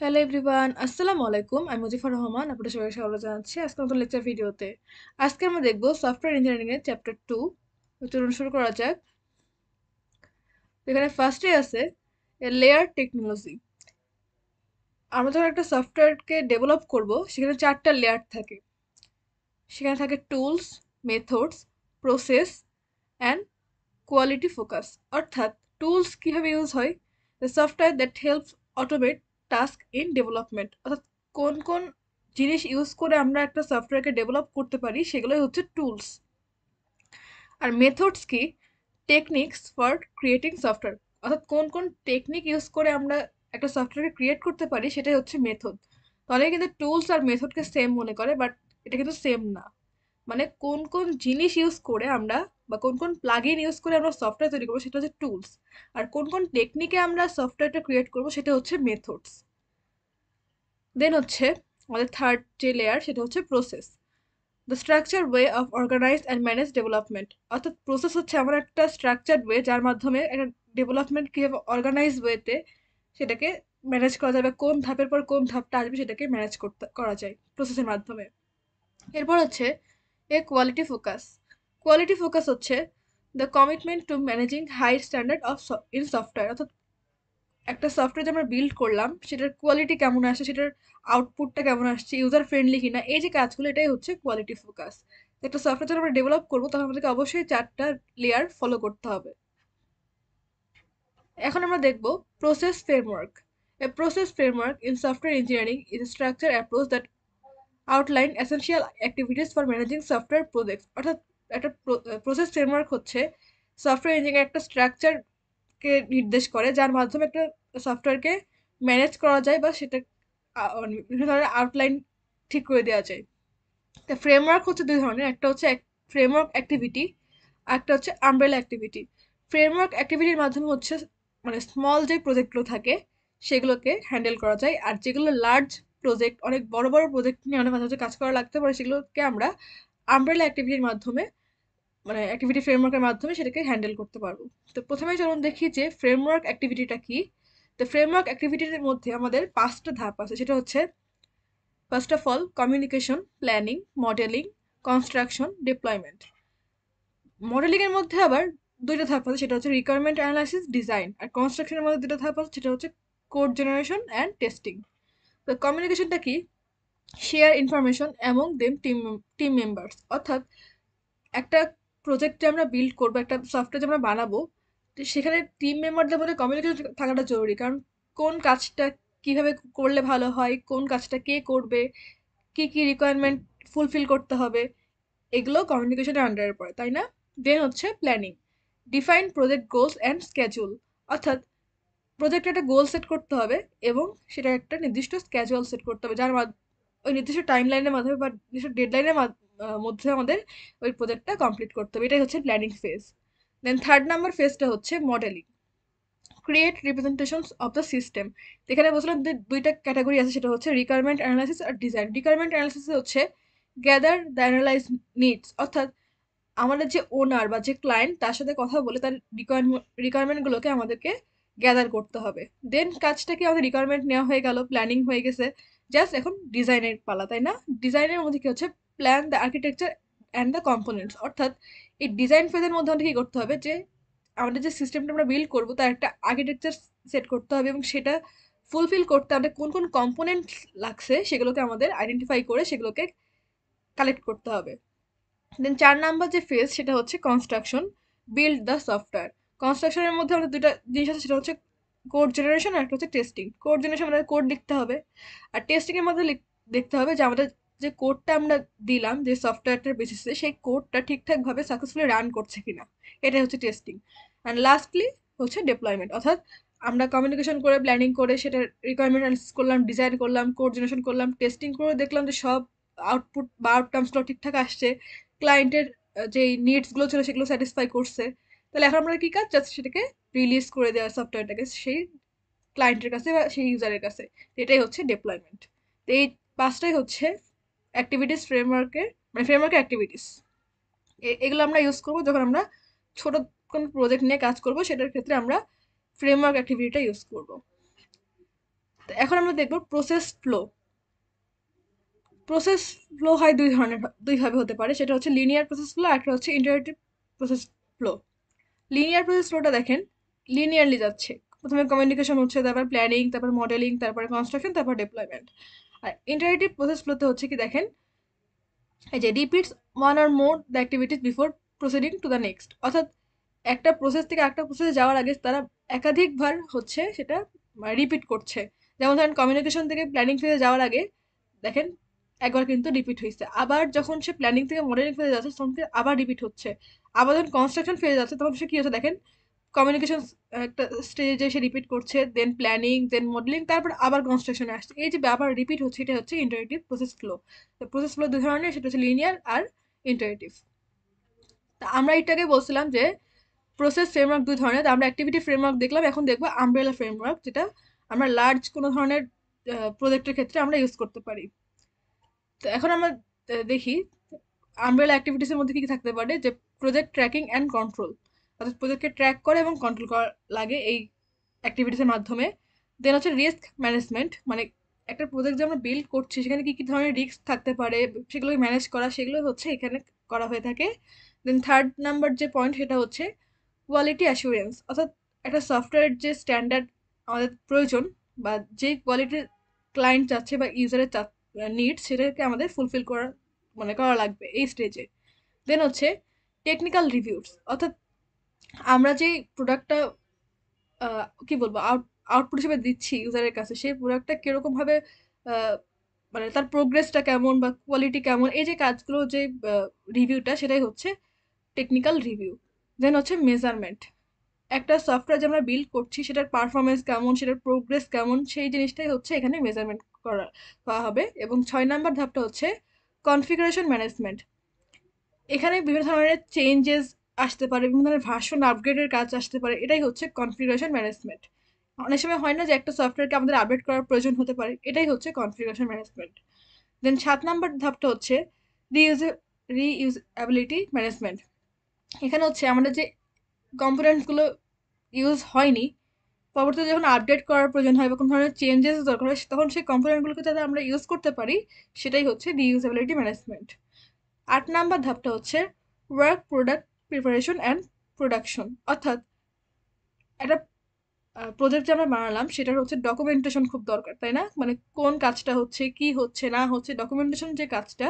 Hello everyone, আসসালামু আলাইকুম। আমি মুজিফার রহমান, আপনাদের সবাইকে স্বাগত জানাচ্ছি আজকে নতুন লেকচার ভিডিওতে। আজকে আমরা দেখব সফটওয়্যার ইঞ্জিনিয়ারিং এর চ্যাপ্টার 2। চলুন শুরু করা যাক। এখানে ফার্স্টে আছে এ লেয়ার টেকনোলজি। আমরা যখন একটা সফটওয়্যারকে ডেভেলপ করব সেখানে 4টা লেয়ার থাকে। সেখানে থাকে tools, methods, process and quality focus. অর্থাৎ টুলস কিভাবে ইউজ হয়, the software that helps automate task in development. অর্থাৎ কোন কোন জিনিস ইউজ করে আমরা একটা সফটওয়্যারকে ডেভেলপ করতে পারি সেগুলোই হচ্ছে টুলস। আর মেথডস কি, টেকনিক্স ফর ক্রিয়েটিং সফটওয়্যার। অর্থাৎ কোন কোন টেকনিক ইউজ করে আমরা একটা সফটওয়্যারকে ক্রিয়েট করতে পারি সেটাই হচ্ছে মেথড। তাহলে কিন্তু টুলস আর মেথডকে সেম মনে করে, বাট এটা কিন্তু সেম না। মানে কোন কোন জিনিস ইউজ করে আমরা বা কোন কোন প্লাগইন ইউজ করে আমরা সফটওয়্যার তৈরি করবো সেটা হচ্ছে টুলস। আর কোন কোন টেকনিকে আমরা সফটওয়্যারটা ক্রিয়েট করবো সেটা হচ্ছে মেথডস। দেন হচ্ছে আমাদের থার্ড যে লেয়ার সেটা হচ্ছে process, the structure way of organize and manage development. অর্থাৎ প্রসেস হচ্ছে আমার একটা স্ট্রাকচার্ড ওয়ে যার মাধ্যমে একটা ডেভেলপমেন্ট কীভাবে অর্গানাইজ ওয়েতে সেটাকে ম্যানেজ করা যায় বা কোন ধাপের পর কোন ধাপটা আসবে সেটাকে ম্যানেজ করা যায় প্রসেসের মাধ্যমে। এরপর হচ্ছে a quality focus. Quality focus হচ্ছে the commitment to managing high standard of in software. অর্থাৎ একটা সফটওয়্যার যে আমরা বিল্ড করলাম সেটার কোয়ালিটি কেমন আসছে, সেটার আউটপুটটা কেমন আসছে, ইউজার ফ্রেন্ডলি কিনা, এই যে কাজগুলো এটাই হচ্ছে কোয়ালিটি ফোকাস। একটা সফটওয়্যার যখন আমরা ডেভেলপ করবো তখন আমাদেরকে অবশ্যই 4টা লেয়ার ফলো করতে হবে। এখন আমরা দেখব process framework. A process framework in software engineering is a structure approach that outline essential activities for managing software projects. অর্থাৎ একটা প্রসেস ফ্রেমওয়ার্ক হচ্ছে সফটওয়্যার ইঞ্জিনিয়ারিং একটা স্ট্রাকচারকে নির্দেশ করে যার মাধ্যমে একটা সফটওয়্যারকে ম্যানেজ করা যায় বা সেটা মানে বিভিন্ন ধরনের আউটলাইন ঠিক করে দেওয়া যায়। তা ফ্রেমওয়ার্ক হচ্ছে দুই ধরনের, একটা হচ্ছে ফ্রেমওয়ার্ক অ্যাক্টিভিটি, আর একটা হচ্ছে আমব্রেলা অ্যাক্টিভিটি। ফ্রেমওয়ার্ক অ্যাক্টিভিটির মাধ্যমে হচ্ছে মানে স্মল যে প্রজেক্টগুলো থাকে সেগুলোকে হ্যান্ডেল করা যায়, আর যেগুলো লার্জ প্রজেক্ট, অনেক বড় বড় প্রজেক্ট নিয়ে অনেক মাঝে মাঝে কাজ করা লাগতে পারে, সেগুলোকে আমরা আমব্রেলা অ্যাক্টিভিটির মাধ্যমে মানে অ্যাক্টিভিটি ফ্রেমওয়ার্কের মাধ্যমে সেটাকে হ্যান্ডেল করতে পারবো। তো প্রথমে চলুন দেখি যে ফ্রেমওয়ার্ক অ্যাক্টিভিটিটা কি। তো ফ্রেমওয়ার্ক অ্যাক্টিভিটির মধ্যে আমাদের 5টা ধাপ আছে, সেটা হচ্ছে first of all communication, planning, modelling, construction, deployment. Modelling এর মধ্যে আবার 2টা ধাপ আছে, সেটা হচ্ছে রিকোয়ারমেন্ট অ্যানালাইসিস, ডিজাইন। আর কনস্ট্রাকশনের মধ্যে 2টা ধাপ আছে, সেটা হচ্ছে কোড জেনারেশন অ্যান্ড টেস্টিং। তো কমিউনিকেশনটা কি, share information among them team members. অর্থাৎ একটা প্রজেক্টে আমরা বিল্ড করবো, একটা সফটওয়্যার যে আমরা বানাবো, তো সেখানে টিম মেম্বারদের মধ্যে কমিউনিকেশন থাকাটা জরুরি। কারণ কোন কাজটা কিভাবে করলে ভালো হয়, কোন কাজটা কে করবে, কি কি রিকোয়ারমেন্ট ফুলফিল করতে হবে, এগুলো কমিউনিকেশনের আন্ডারে পড়ে, তাই না? দেন হচ্ছে planning, define project goals and schedule. অর্থাৎ প্রজেক্টে একটা গোল সেট করতে হবে এবং সেটা একটা নির্দিষ্ট স্কেজুয়াল সেট করতে হবে যার ওই নির্দিষ্ট টাইম লাইনের মাধ্যমে বা নির্দিষ্ট ডেডলাইনের মধ্যে আমাদের ওই প্রজেক্টটা কমপ্লিট করতে হবে। এটাই হচ্ছে প্ল্যানিং ফেজ। দেন থার্ড নাম্বার ফেজটা হচ্ছে modelling, create representations of the system. এখানে বলছিলাম যে 2টা ক্যাটাগরি আছে, সেটা হচ্ছে রিকোয়ারমেন্ট অ্যানালাইসিস আর ডিজাইন। রিকোয়ারমেন্ট অ্যানালাইসিস হচ্ছে গ্যাদার দ্য অ্যানালাইজ নিডস। অর্থাৎ আমাদের যে ওনার বা যে ক্লায়েন্ট তার সাথে কথা বলে তার রিকোয়ারমেন্টগুলোকে আমাদেরকে গ্যাদার করতে হবে। দেন কাজটা কি, আমাদের রিকোয়ারমেন্ট নেওয়া হয়ে গেল, প্ল্যানিং হয়ে গেছে, জাস্ট এখন ডিজাইনের পালা, তাই না? ডিজাইনের মধ্যে কি হচ্ছে, plan the architecture and the components. অর্থাৎ এই ডিজাইন ফেজের মধ্যে আমাদের কি করতে হবে, যে আমাদের যে সিস্টেমটা আমরা বিল্ড করবো তার একটা আর্কিটেকচার সেট করতে হবে এবং সেটা ফুলফিল করতে আমাদের কোন কোন কম্পোনেন্ট লাগছে সেগুলোকে আমাদের আইডেন্টিফাই করে সেগুলোকে কালেক্ট করতে হবে। দেন 4 নাম্বার যে ফেজ সেটা হচ্ছে কনস্ট্রাকশন, বিল্ড দ্য সফটওয়্যার। কনস্ট্রাকশনের মধ্যে আমাদের 2টা জিনিস আছে, সেটা হচ্ছে কোড জেনারেশন আর একটা হচ্ছে টেস্টিং। কোড জেনারেশন আমাদের কোড লিখতে হবে, আর টেস্টিং এর মধ্যে দেখতে হবে যে আমাদের যে কোডটা আমরা দিলাম যে সফটওয়্যারটার বেসিসে সেই কোডটা ঠিকঠাকভাবে সাকসেসফুলি রান করছে কিনা, এটাই হচ্ছে টেস্টিং। অ্যান্ড লাস্টলি হচ্ছে ডিপ্লয়মেন্ট। অর্থাৎ আমরা কমিউনিকেশন করে, প্ল্যানিং করে, সেটা রিকোয়ারমেন্ট অ্যানালিসিস করলাম, ডিজাইন করলাম, কোড জেনারেশন করলাম, টেস্টিং করে দেখলাম যে সব আউটপুট বা আউটকামসগুলো ঠিকঠাক আসছে, ক্লায়েন্টের যে নিডসগুলো ছিল সেগুলো স্যাটিসফাই করছে। তাহলে এখন আমরা কি কাজ, জাস্ট সেটাকে রিলিজ করে দেওয়া সফটওয়্যারটাকে সেই ক্লায়েন্টের কাছে বা সেই ইউজারের কাছে। এটাই হচ্ছে ডিপ্লয়মেন্ট। তো এই 5টাই হচ্ছে অ্যাক্টিভিটিস ফ্রেমওয়ার্কের, মানে ফ্রেমওয়ার্কের অ্যাক্টিভিটিস। এগুলো আমরা ইউজ করবো যখন আমরা ছোট কোনো প্রজেক্ট নিয়ে কাজ করব, সেটার ক্ষেত্রে আমরা ফ্রেমওয়ার্ক অ্যাক্টিভিটিটা ইউজ করব। এখন আমরা দেখব প্রসেস ফ্লো। প্রসেস ফ্লো হয় দুইভাবে হতে পারে, সেটা হচ্ছে লিনিয়ার প্রসেস ফ্লো আর একটা হচ্ছে interactive process flow. Linear process ফ্লোটা দেখেন লিনিয়ারলি যাচ্ছে, প্রথমে কমিউনিকেশন হচ্ছে, তারপর প্ল্যানিং, তারপর মডেলিং, তারপরে কনস্ট্রাকশন, তারপর ডিপ্লয়মেন্ট। আর ইন্টারেক্টিভ প্রসেস ফ্লোতে হচ্ছে কি দেখেন, এই যে repeats one or more the activities before proceeding to the next, অর্থাৎ একটা প্রসেস থেকে একটা প্রসেসে যাওয়ার আগে তারা একাধিকবার হচ্ছে সেটা রিপিট করছে। যেমন ধরেন কমিউনিকেশন থেকে প্ল্যানিং ফেজে যাওয়ার আগে দেখেন একবার কিন্তু রিপিট হয়েছে, আবার যখন সে প্ল্যানিং থেকে মডেলিং ফেজে যাচ্ছে তখন আবার রিপিট হচ্ছে, আবার যখন কনস্ট্রাকশন ফেজে যাচ্ছে তখন সে কি হচ্ছে দেখেন কমিউনিকেশন একটা স্টেজে সে রিপিট করছে, দেন প্ল্যানিং, দেন মডেলিং, তারপর আবার কনস্ট্রাকশনে আসছে। এই যে আবার রিপিট হচ্ছে এটা হচ্ছে ইন্টারেক্টিভ প্রসেস ফ্লো। তো প্রসেস ফ্লো দুই ধরনের, সেটা হচ্ছে লিনিয়ার আর ইন্টারেক্টিভ। তা আমরা এটাকে বলছিলাম যে প্রসেস ফ্রেমওয়ার্ক দুই ধরনের। আমরা অ্যাক্টিভিটি ফ্রেমওয়ার্ক দেখলাম, এখন দেখবো আমব্রেলা ফ্রেমওয়ার্ক, যেটা আমরা লার্জ কোনো ধরনের প্রজেক্টের ক্ষেত্রে আমরা ইউজ করতে পারি। তো এখন আমরা দেখি আমব্রেলা অ্যাক্টিভিটিসের মধ্যে কি কি থাকতে পারে। যে প্রজেক্ট ট্র্যাকিং অ্যান্ড কন্ট্রোল, অর্থাৎ প্রজেক্টকে ট্র্যাক করে এবং কন্ট্রোল করা লাগে এই অ্যাক্টিভিটিসের মাধ্যমে। দেন হচ্ছে রিস্ক ম্যানেজমেন্ট, মানে একটা প্রজেক্ট যে আমরা বিল্ড করছি সেখানে কি কি ধরনের রিস্ক থাকতে পারে সেগুলোকে ম্যানেজ করা, সেগুলো হচ্ছে এখানে করা হয়ে থাকে। দেন থার্ড নাম্বার যে পয়েন্ট সেটা হচ্ছে কোয়ালিটি অ্যাসুরেন্স, অর্থাৎ একটা সফটওয়্যার যে স্ট্যান্ডার্ড আমাদের প্রয়োজন বা যে কোয়ালিটির ক্লায়েন্ট চাচ্ছে বা ইউজারের নিড, সেটাকে আমাদের ফুলফিল করা করা লাগবে এই স্টেজে। দেন হচ্ছে টেকনিক্যাল রিভিউস, অর্থাৎ আমরা যেই প্রোডাক্টটা কি বলবো আউটপুট হিসেবে দিচ্ছি ইউজারের কাছে, সেই প্রোডাক্টটা কিরকম ভাবে তার প্রোগ্রেসটা কেমন বা কোয়ালিটি কেমন, এই যে কাজগুলো যে রিভিউটা, সেটাই হচ্ছে টেকনিক্যাল রিভিউ। দেন হচ্ছে মেজারমেন্ট, একটা সফটওয়্যার যে আমরা বিল্ড করছি সেটার পারফরমেন্স কেমন, সেটার প্রোগ্রেস কেমন, সেই জিনিসটাই হচ্ছে এখানে মেজারমেন্ট করা হবে। এবং 6 নাম্বার ধাপটা হচ্ছে কনফিগারেশন ম্যানেজমেন্ট। এখানে বিভিন্ন ধরনের চেঞ্জেস আসতে পারে, বিভিন্ন ধরনের ভার্সন আপগ্রেডের কাজ আসতে পারে, এটাই হচ্ছে কনফিগারেশন ম্যানেজমেন্ট। অনেক সময় হয় না যে একটা সফটওয়্যারকে আমাদের আপডেট করার প্রয়োজন হতে পারে, এটাই হচ্ছে কনফিগারেশন ম্যানেজমেন্ট। দেন 7 নাম্বার ধাপটা হচ্ছে রিইউজ রিইউজএবিলিটি ম্যানেজমেন্ট। এখানে হচ্ছে আমাদের যে কম্পোনেন্টসগুলো ইউজ হয়নি, পরবর্তীতে যখন আপডেট করার প্রয়োজন হয় বা কোনো ধরনের চেঞ্জেস দরকার হয়, তখন সেই কম্পোনেন্টগুলোকে যাতে আমরা ইউজ করতে পারি, সেটাই হচ্ছে রিইউজেবিলিটি ম্যানেজমেন্ট। 8 নাম্বার ধাপটা হচ্ছে work product preparation and production, অর্থাৎ একটা প্রজেক্ট যে আমরা বানালাম সেটার হচ্ছে ডকুমেন্টেশন খুব দরকার, তাই না? মানে কোন কাজটা হচ্ছে, কি হচ্ছে না হচ্ছে, ডকুমেন্টেশন যে কাজটা,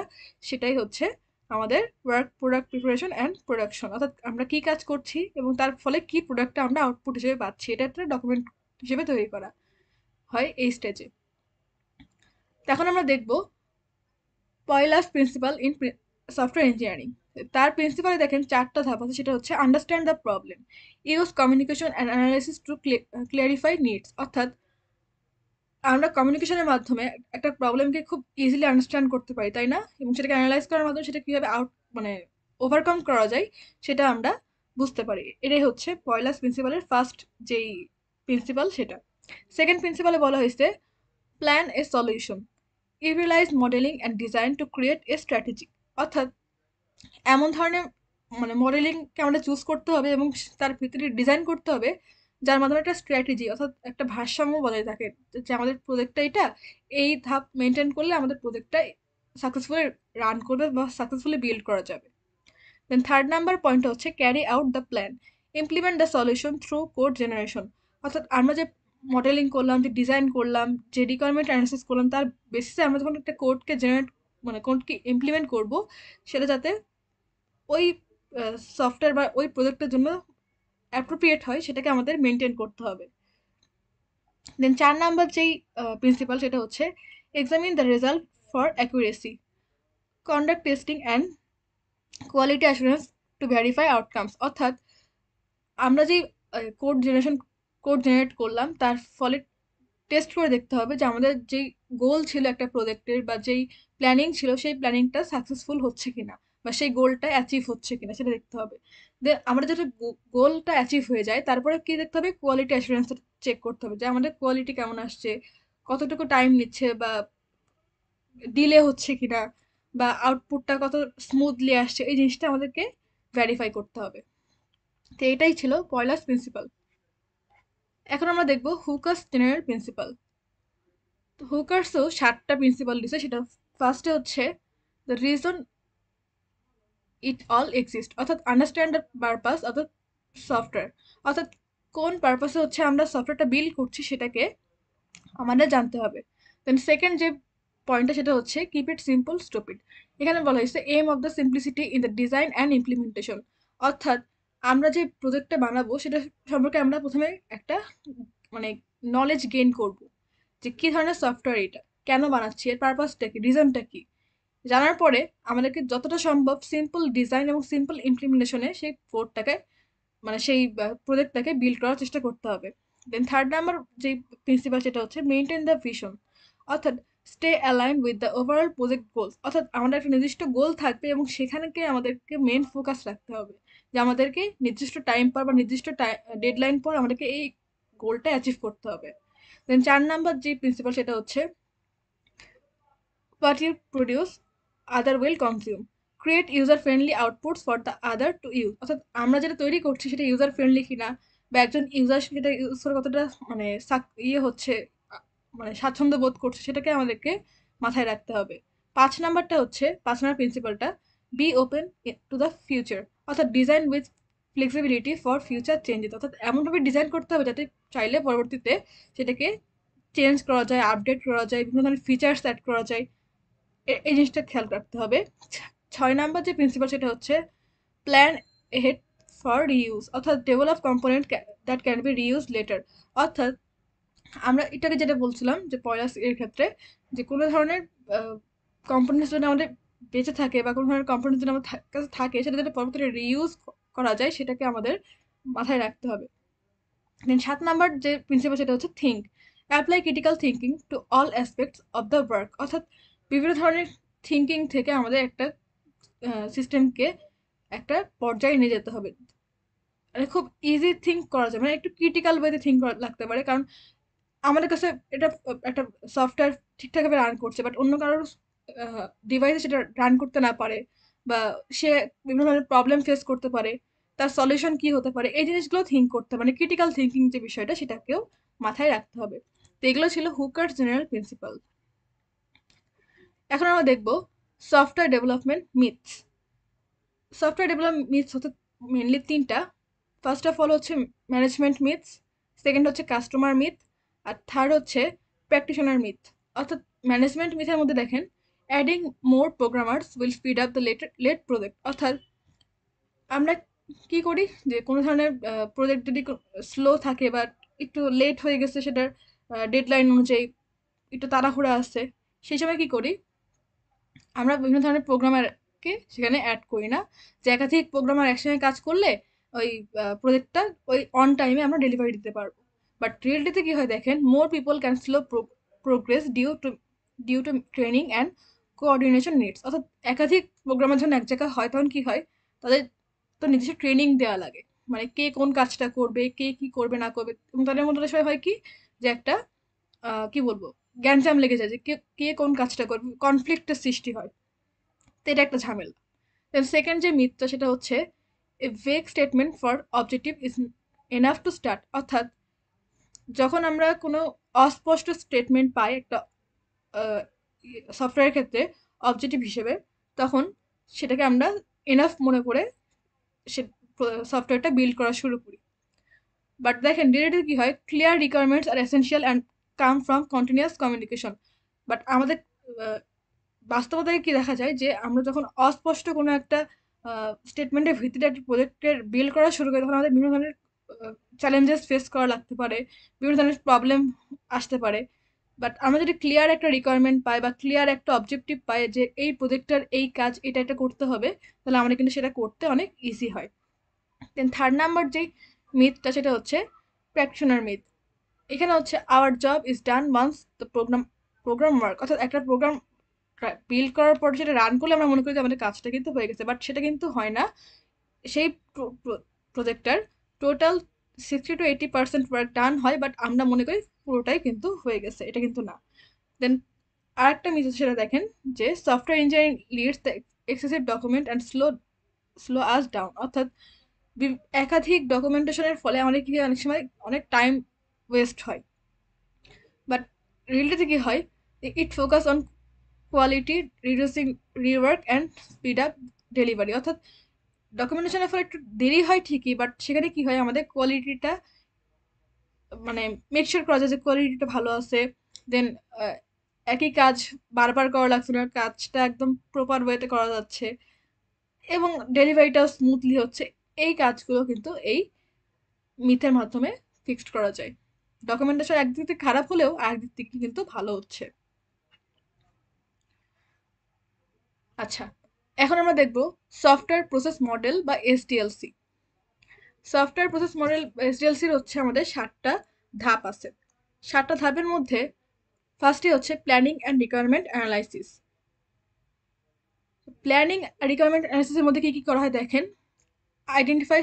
সেটাই হচ্ছে আমাদের work product preparation and production, অর্থাৎ আমরা কি কাজ করছি এবং তার ফলে কি প্রোডাক্টটা আমরা আউটপুট হিসেবে পাচ্ছি, এটা একটা ডকুমেন্ট হিসেবে তৈরি করা হয় এই স্টেজে। এখন আমরা দেখব পয়লাস প্রিন্সিপাল ইন সফটওয়্যার ইঞ্জিনিয়ারিং। তার প্রিন্সিপালে দেখেন 4টা ধাপ আছে, সেটা হচ্ছে understand the problem, use communication and analysis to clarify needs, অর্থাৎ আমরা কমিউনিকেশনের মাধ্যমে একটা প্রবলেমকে খুব ইজিলি আন্ডারস্ট্যান্ড করতে পারি, তাই না? এবং সেটাকে অ্যানালাইজ করার মাধ্যমে সেটা কীভাবে মানে ওভারকাম করা যায় সেটা আমরা বুঝতে পারি। এটাই হচ্ছে পয়লাস প্রিন্সিপালের ফার্স্ট যেই প্রিন্সিপাল সেটা। সেকেন্ড প্রিন্সিপালে বলা হয়েছে plan a solution, utilize modelling and design to create a strategy, অর্থাৎ এমন ধরনের মডেলিংকে আমাদের চুজ করতে হবে এবং তার ভিতরে ডিজাইন করতে হবে যার মাধ্যমে একটা স্ট্র্যাটেজি অর্থাৎ একটা ভারসাম্য বজায় থাকে, যে আমাদের প্রজেক্টটা এটা এই ধাপ মেনটেন করলে আমাদের প্রজেক্টটা সাকসেসফুলি রান করবে বা সাকসেসফুলি বিল্ড করা যাবে। দেন 3rd নাম্বার পয়েন্ট হচ্ছে carry out the plan, implement the solution through code generation, অর্থাৎ আমরা যে মডেলিং করলাম, যে ডিজাইন করলাম, যে রিকোয়ারমেন্ট অ্যানালিসিস করলাম, তার বেসিসে আমরা যখন একটা কোডকে জেনারেট কোডকে ইমপ্লিমেন্ট করব, সেটা যাতে ওই সফটওয়্যার বা ওই প্রজেক্টের জন্য অ্যাপ্রোপ্রিয়েট হয়, সেটাকে আমাদের মেনটেন করতে হবে। দেন 4 নাম্বার যেই প্রিন্সিপাল সেটা হচ্ছে examine the result for accuracy, conduct testing and quality assurance to verify outcomes, অর্থাৎ আমরা যেই কোড জেনারেট করলাম তার ফলে টেস্ট করে দেখতে হবে যে আমাদের যেই গোল ছিল একটা প্রজেক্টের বা যেই প্ল্যানিং ছিল সেই প্ল্যানিংটা সাকসেসফুল হচ্ছে কিনা বা সেই গোলটা অ্যাচিভ হচ্ছে কিনা সেটা দেখতে হবে। দেন আমরা যেটা গোলটা অ্যাচিভ হয়ে যায় তারপরে কি দেখতে হবে, কোয়ালিটি অ্যাসুরেন্সটা চেক করতে হবে যে আমাদের কোয়ালিটি কেমন আসছে, কতটুকু টাইম নিচ্ছে বা ডিলে হচ্ছে কিনা বা আউটপুটটা কত স্মুথলি আসছে, এই জিনিসটা আমাদেরকে ভেরিফাই করতে হবে। তো এটাই ছিল পয়লাস প্রিন্সিপাল। এখন আমরা দেখব হুকাস জেনারেল প্রিন্সিপাল। হুকার্সও 7টা প্রিন্সিপাল দিছে। সেটা ফার্স্টে হচ্ছে the reason it all exist, অর্থাৎ understand the purpose of the software, অর্থাৎ কোন পারপাসে হচ্ছে আমরা সফটওয়্যারটা বিল্ড করছি সেটাকে আমাদের জানতে হবে। দেন সেকেন্ড যে পয়েন্টটা সেটা হচ্ছে কিপ ইট সিম্পল স্টুপিড। এখানে বলা হয়েছে aim of the simplicity in the design and implementation, অর্থাৎ আমরা যে প্রজেক্টটা বানাবো সেটা সম্পর্কে আমরা প্রথমে একটা মানে নলেজ গেইন করব, যে কি ধরনের সফটওয়্যার এটা, কেন বানাচ্ছি, এর পারপাসটা কি, রিজনটা কি। জানার পরে আমাদেরকে যতটা সম্ভব সিম্পল ডিজাইন এবং সিম্পল ইমপ্লিমেন্টেশনে সেই কোডটাকে সেই প্রজেক্টটাকে বিল্ড করার চেষ্টা করতে হবে। দেন থার্ড নাম্বার যে প্রিন্সিপাল সেটা হচ্ছে মেনটেন দ্য ভিশন, অর্থাৎ stay align with the overall project goals, অর্থাৎ আমাদের একটা নির্দিষ্ট গোল থাকবে এবং সেখানেকে আমাদেরকে মেন ফোকাস রাখতে হবে, যে আমাদেরকে নির্দিষ্ট টাইম পর বা নির্দিষ্ট ডেডলাইন পর আমাদেরকে এই গোলটা অ্যাচিভ করতে হবে। দেন 4 নাম্বার যে প্রিন্সিপাল সেটা হচ্ছে what you produce other will consume, create user friendly outputs for the other to use, অর্থাৎ আমরা যেটা তৈরি করছি সেটা ইউজার ফ্রেন্ডলি কিনা বা একজন ইউজার সেটা ইউজ করে কতটা হচ্ছে স্বাচ্ছন্দ্য বোধ করছে সেটাকে আমাদেরকে মাথায় রাখতে হবে। 5 নাম্বারটা হচ্ছে 5 নাম্বার প্রিন্সিপালটা be open to the future, অর্থাৎ design with flexibility for future changes, অর্থাৎ এমনভাবে ডিজাইন করতে হবে যাতে চাইলে পরবর্তীতে সেটাকে চেঞ্জ করা যায়, আপডেট করা যায়, বিভিন্ন ধরনের ফিচার্স অ্যাড করা যায়। এই জিনিসটা খেয়াল রাখতে হবে। 6 নাম্বার যে প্রিন্সিপাল সেটা হচ্ছে প্ল্যান এহেড ফর রিইউজ, অর্থাৎ develop component that can be reuse letter, অর্থাৎ আমরা এটাকে যেটা বলছিলাম যে পয়লা এর ক্ষেত্রে যে কোনো ধরনের কম্পোনেন্টস যদি আমাদের বেঁচে থাকে বা কোনো ধরনের কম্পোনেন্ট যদি আমাদের কাছে থাকে সেটা যাতে পরবর্তীতে রিইউজ করা যায় সেটাকে আমাদের মাথায় রাখতে হবে। দেন 7 নাম্বার যে প্রিন্সিপাল সেটা হচ্ছে think, apply critical thinking to all aspects of the work, অর্থাৎ বিভিন্ন ধরনের থিঙ্কিং থেকে আমাদের একটা সিস্টেমকে একটা পর্যায়ে নিয়ে যেতে হবে। খুব ইজি থিঙ্ক করা যায়, একটু ক্রিটিক্যাল ওয়েতে থিঙ্ক করা লাগতে পারে, কারণ আমাদের কাছে এটা একটা সফটওয়্যার ঠিকঠাকভাবে রান করছে বাট অন্য কারোর ডিভাইসে সেটা রান করতে না পারে, বা সে বিভিন্ন ধরনের প্রবলেম ফেস করতে পারে, তার সলিউশন কি হতে পারে, এই জিনিসগুলো থিঙ্ক করতে মানে ক্রিটিক্যাল থিঙ্কিং যে বিষয়টা সেটাকেও মাথায় রাখতে হবে। তো এগুলো ছিল হুকার্স জেনারেল প্রিন্সিপাল। এখন আমরা দেখব software development myths. Software development myths হচ্ছে মেনলি 3টা। ফার্স্ট অফ অল হচ্ছে ম্যানেজমেন্ট মিথস, সেকেন্ড হচ্ছে কাস্টমার মিথ, আর থার্ড হচ্ছে প্র্যাকটিশনার মিথ। অর্থাৎ ম্যানেজমেন্ট মিথের মধ্যে দেখেন adding more programmers will speed up the late project, অর্থাৎ আমরা কি করি যে কোনো ধরনের প্রজেক্ট যদি স্লো থাকে বা একটু লেট হয়ে গেছে সেটার ডেডলাইন অনুযায়ী একটু তাড়াহুড়া আসছে, সেই সময় কি করি আমরা বিভিন্ন ধরনের প্রোগ্রামারকে সেখানে অ্যাড করি না, যে একাধিক প্রোগ্রামার একসঙ্গে কাজ করলে ওই প্রজেক্টটা ওই অন টাইমে আমরা ডেলিভারি দিতে পারবো। বাট রিয়েলিটিতে কি হয় দেখেন, more people can slow progress due to training and coordination needs, অর্থাৎ একাধিক প্রোগ্রামের জন্য এক জায়গায় হয় তখন কি হয় তাদের তো নির্দিষ্ট ট্রেনিং দেওয়া লাগে, কে কোন কাজটা করবে, কে কি করবে না করবে, এবং তাদের মধ্যে অনেক সময় হয় কি যে একটা কি বলবো গ্যাঞ্জাম লেগে যায় যে কে কে কোন কাজটা করবে, কনফ্লিক্টের সৃষ্টি হয়। তো এটা একটা ঝামেলা। দেন সেকেন্ড যে মিথটা সেটা হচ্ছে a vague statement for objective is enough to start, অর্থাৎ যখন আমরা কোনো অস্পষ্ট স্টেটমেন্ট পাই একটা সফটওয়্যারের ক্ষেত্রে অবজেক্টিভ হিসেবে, তখন সেটাকে আমরা এনাফ মনে করে সে সফটওয়্যারটা বিল্ড করা শুরু করি। বাট দেখেন ডিরেক্টলি কি হয়, clear requirements are essential and come from continuous communication. But আমাদের বাস্তবতায় কি দেখা যায় যে আমরা যখন অস্পষ্ট কোনো একটা স্টেটমেন্টের ভিত্তিতে একটা প্রজেক্টের বিল্ড করা শুরু করি তখন আমাদের বিভিন্ন ধরনের চ্যালেঞ্জেস ফেস করা লাগতে পারে, বিভিন্ন ধরনের প্রবলেম আসতে পারে। বাট আমরা যদি ক্লিয়ার একটা রিকোয়ারমেন্ট পাই বা ক্লিয়ার একটা অবজেক্টিভ পাই যে এই প্রজেক্টটার এই কাজ এটা করতে হবে, তাহলে আমাদের কিন্তু সেটা করতে অনেক ইজি হয়। দেন থার্ড নাম্বার যেই মিথটা সেটা হচ্ছে প্র্যাকটিশনার মিথ। এখানে হচ্ছে our job is done once the program work, অর্থাৎ একটা প্রোগ্রাম বিল্ড করার পর সেটা রান করলে আমরা মনে করি যে আমাদের কাজটা কিন্তু হয়ে গেছে, বাট সেটা কিন্তু হয় না। সেই প্রজেক্টটার টোটাল 60 to 80% ওয়ার্ক ডান হয়, বাট আমরা মনে করি পুরোটাই কিন্তু হয়ে গেছে, এটা কিন্তু না। দেন আরেকটা মিস সেটা দেখেন যে software engineering leads the excessive document and slow us down, অর্থাৎ একাধিক ডকুমেন্টেশনের ফলে আমাদের কি অনেক সময় অনেক টাইম ওয়েস্ট হয়। বাট রিয়েলটিতে কি হয়, it focus on quality, reducing rework and speed up delivery. অর্থাৎ ডকুমেন্টেশনের ফলে একটু দেরি হয় ঠিকই, বাট সেখানে কি হয় আমাদের কোয়ালিটিটা মানে মেকশিওর করা যায় যে কোয়ালিটিটা ভালো আছে। দেন একই কাজ বারবার করা লাগছে না, কাজটা একদম প্রপার ওয়েতে করা যাচ্ছে এবং ডেলিভারিটাও স্মুথলি হচ্ছে। এই কাজগুলো কিন্তু এই মিথের মাধ্যমে ফিক্সড করা যায়। ডকুমেন্টেশন একদিক থেকে খারাপ হলেও আরেকদিক থেকে কিন্তু ভালো হচ্ছে। আচ্ছা, এখন আমরা দেখব সফটওয়্যার প্রসেস মডেল বা এসডিএলসি। সফটওয়্যার প্রসেস মডেল এসডিএলসির হচ্ছে আমাদের 7টা ধাপ আছে। 7টা ধাপের মধ্যে ফার্স্টে হচ্ছে planning and requirement analysis. Planning requirement অ্যানালাইসিসের মধ্যে কি কি করা হয় দেখেন। Identify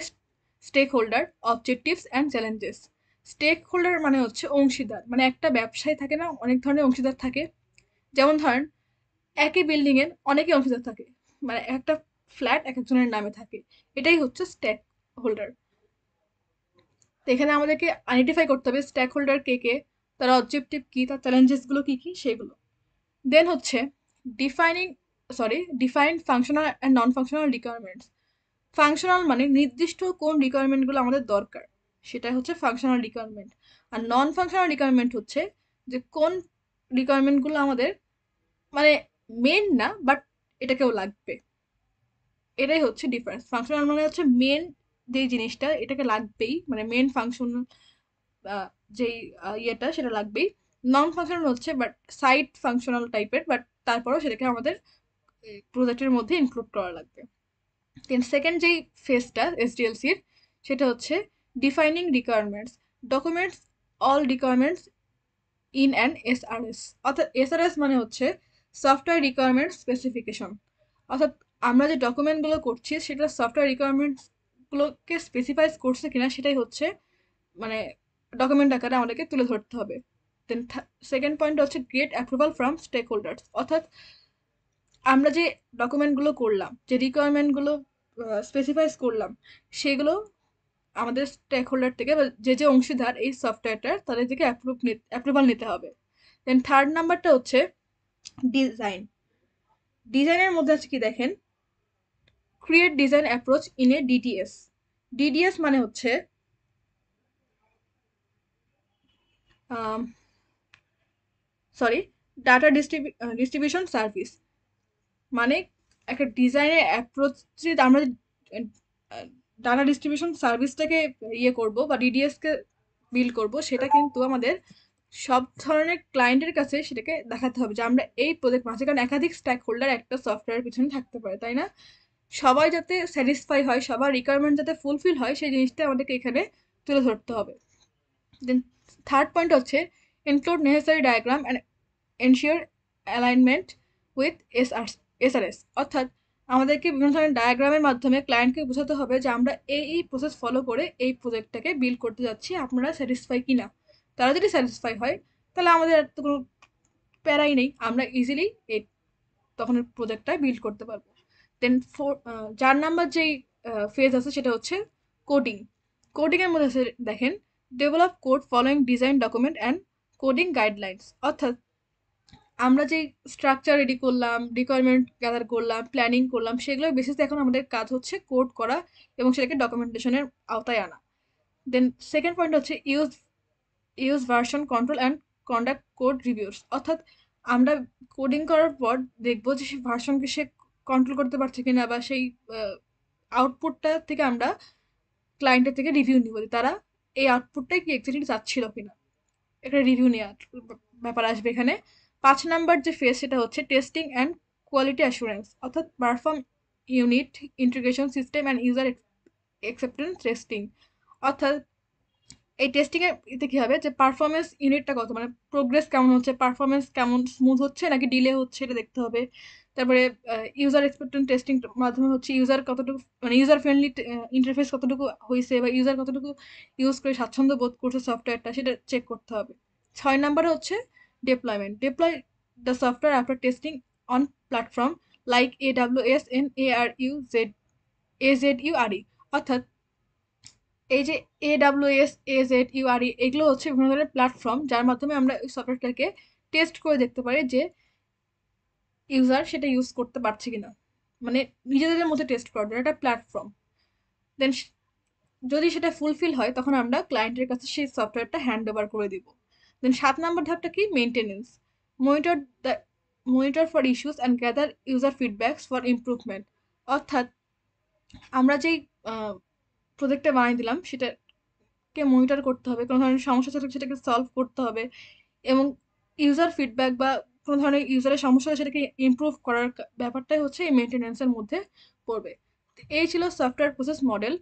stakeholder, objectives and challenges. Stakeholder মানে হচ্ছে অংশীদার, মানে একটা ব্যবসায় থাকে না অনেক ধরনের অংশীদার থাকে। যেমন ধরেন একই বিল্ডিং এর অনেকে অংশীদার থাকে, মানে একটা ফ্ল্যাট এক একজনের নামে থাকে, এটাই হচ্ছে স্টেক হোল্ডার। তো এখানে আমাদেরকে আইডেন্টিফাই করতে হবে স্টেক হোল্ডার কে কে, তার অবজেক্টিভ কি, তার চ্যালেঞ্জেস গুলো কি কি সেগুলো। দেন হচ্ছে defining define functional and non functional requirements. Functional মানে নির্দিষ্ট কোন রিকোয়ারমেন্টগুলো আমাদের দরকার, সেটা হচ্ছে ফাংশনাল রিকোয়ারমেন্ট। আর নন ফাংশনাল রিকোয়ারমেন্ট হচ্ছে যে কোন রিকোয়ারমেন্টগুলো আমাদের মানে মেন না বাট এটাকেও লাগবে। এটাই হচ্ছে ডিফারেন্স। ফাংশনাল মানে হচ্ছে মেন যেই জিনিসটা এটাকে লাগবেই, মানে মেন ফাংশন যেই ইয়েটা সেটা লাগবেই। নন ফাংশনাল হচ্ছে বাট সাইড ফাংশনাল টাইপের, বাট তারপরেও সেটাকে আমাদের প্রজেক্টের মধ্যে ইনক্লুড করা লাগবে। দেন সেকেন্ড যেই ফেজটা এসডিএলসির, সেটা হচ্ছে defining requirements. Documents all requirements in an SRS. অর্থাৎ এসআরএস মানে হচ্ছে সফটওয়্যার রিকোয়ারমেন্ট স্পেসিফিকেশন। অর্থাৎ আমরা যে ডকুমেন্টগুলো করছি সেটা সফটওয়্যার রিকোয়ারমেন্টসগুলোকে স্পেসিফাইজ করছে কিনা সেটাই হচ্ছে মানে ডকুমেন্ট আকারে আমাদেরকে তুলে ধরতে হবে। দেন সেকেন্ড পয়েন্ট হচ্ছে get approval from stakeholders. অর্থাৎ আমরা যে ডকুমেন্টগুলো করলাম, যে রিকোয়ারমেন্টগুলো স্পেসিফাইজ করলাম, সেগুলো আমাদের স্টেক হোল্ডার থেকে বা যে অংশীদার এই সফটওয়্যারটার তাদের থেকে অ্যাপ্রুভাল নিতে হবে। দেন থার্ড নাম্বারটা হচ্ছে ডিজাইন। ডিজাইনের মধ্যে আছে কি দেখেন, create design approach in a DDS. DDS মানে হচ্ছে ডাটা ডিস্ট্রিবিউশন সার্ভিস। মানে একটা ডিজাইনের অ্যাপ্রোচ যে আমরা ডাটা ডিস্ট্রিবিউশন সার্ভিসটাকে ইয়ে করব বা ডিডিএসকে বিল্ড করব, সেটা কিন্তু আমাদের সব ধরনের ক্লায়েন্টের কাছে সেটাকে দেখাতে হবে যে আমরা এই প্রজেক্ট মাঝে, কারণ একাধিক স্ট্যাক হোল্ডার একটা সফটওয়্যার পিছনে থাকতে পারে, তাই না? সবাই যাতে স্যাটিসফাই হয়, সবার রিকোয়ারমেন্ট যাতে ফুলফিল হয়, সেই জিনিসটা আমাদেরকে এখানে তুলে ধরতে হবে। দেন থার্ড পয়েন্ট হচ্ছে include necessary diagram and ensure alignment with SRS. অর্থাৎ আমাদেরকে বিভিন্ন ধরনের ডায়াগ্রামের মাধ্যমে ক্লায়েন্টকে বোঝাতে হবে যে আমরা এই প্রসেস ফলো করে এই প্রজেক্টটাকে বিল্ড করতে যাচ্ছি, আপনারা স্যাটিসফাই কিনা। তারা যদি স্যাটিসফাই হয় তাহলে আমাদের আর তো কোনো প্যারাই নেই, আমরা ইজিলি এই তখন প্রজেক্টটা বিল্ড করতে পারবো। দেন 4 নাম্বার যেই ফেজ আছে সেটা হচ্ছে কোডিং। কোডিং এর মধ্যে দেখেন develop code following design document and coding guidelines. অর্থাৎ আমরা যে স্ট্রাকচার রেডি করলাম, রিকোয়ারমেন্ট গ্যাদার করলাম, প্ল্যানিং করলাম, সেগুলোর বেসিসে এখন আমাদের কাজ হচ্ছে কোড করা এবং সেটাকে ডকুমেন্টেশনের আওতায় আনা। দেন সেকেন্ড পয়েন্ট হচ্ছে use version control and conduct code reviews. অর্থাৎ আমরা কোডিং করার পর দেখবো যে সেই ভার্সনকে সে কন্ট্রোল করতে পারছে কিনা, বা সেই আউটপুটটা থেকে আমরা ক্লায়েন্টের থেকে রিভিউ নিব যে তারা এই আউটপুটটাই কি এক্স্যাক্টলি চাচ্ছিল কিনা, একটা রিভিউ নেওয়ার ব্যাপার আসবে এখানে। 5 নাম্বার যে ফেজ সেটা হচ্ছে টেস্টিং অ্যান্ড কোয়ালিটি অ্যাসুরেন্স। অর্থাৎ perform unit integration system and user acceptance testing. অর্থাৎ এই টেস্টিং এর এতে কি হবে যে পারফরমেন্স ইউনিটটা কত, মানে প্রোগ্রেস কেমন হচ্ছে, পারফরমেন্স কেমন স্মুথ হচ্ছে নাকি ডিলে হচ্ছে, এটা দেখতে হবে। তারপরে ইউজার এক্সপেক্টেন্স টেস্টিং মাধ্যমে হচ্ছে ইউজার কতটুকু মানে ইউজার ফ্রেন্ডলি ইন্টারফেস কতটুকু হয়েছে বা ইউজার কতটুকু ইউজ করে স্বাচ্ছন্দ্য বোধ করছে সফটওয়্যারটা, সেটা চেক করতে হবে। 6 নাম্বারে হচ্ছে deployment. Deploy the software after testing on platform like AWS and ARUZ AZURE। অর্থাৎ এই যে AWS, AZURE এগুলো হচ্ছে বিভিন্ন ধরনের প্ল্যাটফর্ম, যার মাধ্যমে আমরা ওই সফটওয়্যারটাকে টেস্ট করে দেখতে পারি যে ইউজার সেটা ইউজ করতে পারছে কিনা। মানে নিজেদের মধ্যে টেস্ট করার জন্য একটা প্ল্যাটফর্ম। দেন যদি সেটা ফুলফিল হয় তখন আমরা ক্লায়েন্টের কাছে সেই সফটওয়্যারটা হ্যান্ড ওভার করে দিব। দেন 7 নম্বর ধাপটা কি? Maintenance. Monitor the monitor for issues and gather user feedbacks for improvement. অর্থাৎ আমরা যেই প্রজেক্টটা বানিয়ে দিলাম সেটাকে মনিটর করতে হবে, কোনো ধরনের সমস্যা থাকলে সেটাকে সলভ করতে হবে, এবং ইউজার ফিডব্যাক বা কোনো ধরনের ইউজারের সমস্যা হলে সেটাকে ইমপ্রুভ করার ব্যাপারটাই হচ্ছে এই মেনটেন্যান্সের মধ্যে পড়বে। তো এই ছিল সফটওয়্যার প্রসেস মডেল।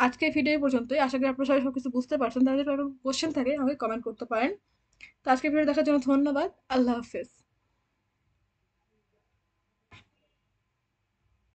আজকে ভিডিও পর্যন্তই। আশা করি আপনারা সবাই সবকিছু বুঝতে পারছেন। তাহলে যদি কোনো কোশ্চেন থাকে আমাকে কমেন্ট করতে পারেন। তো আজকে ভিডিও দেখার জন্য ধন্যবাদ। আল্লাহ হাফেজ।